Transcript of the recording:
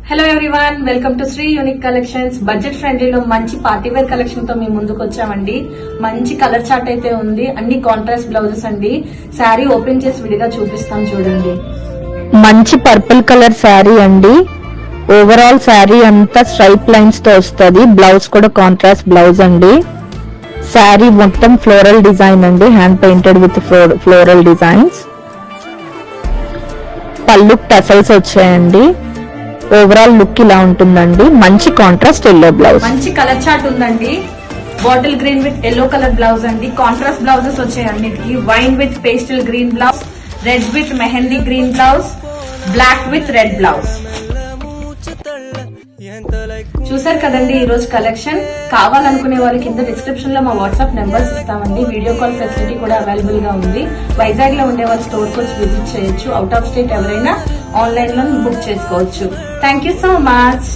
Hello everyone, welcome to Sri unique collections. Budget ఫ్రెండ్లీలో మంచి partywear collection తో మీ ముందుకు వచ్చామండి. మంచి కలర్ చార్ట్ అయితే ఉంది, అన్ని కాంట్రాస్ట్ బ్లౌజెస్ అండి. శారీ ఓపెన్ చేసి విడిగా చూపిస్తాం చూడండి. మంచి పర్పుల్ కలర్ శారీ అండి. ఓవరాల్ శారీ అంతా స్ట్రైప్ లైన్స్ తో వస్తుంది. బ్లౌజ్ కూడా కాంట్రాస్ట్ బ్లౌజ్ అండి. శారీ మొత్తం ఫ్లోరల్ డిజైన్ అండి, hand painted with floral designs. పళ్ళు టసల్స్ వచ్చాయండి. ఓవరాల్ లుక్ ఇలా ఉంటుందండి. మంచి కాంట్రాస్ట్ ఎల్లో బ్లౌజ్. మంచి కలర్ చార్ట్ ఉందండి. Bottle green with yellow colour blouse అండి. కాంట్రాస్ట్ బ్లౌజెస్ వచ్చాయి అన్నిటికి. Wine with pastel green blouse, red with mehndi green blouse, black with red blouse. చూసారు కదండి ఈ రోజు కలెక్షన్. కావాలనుకునే వాళ్ళకి కింద డిస్క్రిప్షన్ లో మా వాట్సాప్ నెంబర్స్ ఇస్తామండి. వీడియో కాల్ ఫెసిలిటీ కూడా అవైలబుల్ గా ఉంది. వైజాగ్ లో ఉండే వాళ్ళు స్టోర్ కి వచ్చి విజిట్ చేయొచ్చు. అవుట్ ఆఫ్ స్టేట్ ఎవరైనా ఆన్లైన్ లో బుక్ చేసుకోవచ్చు. Thank you so much.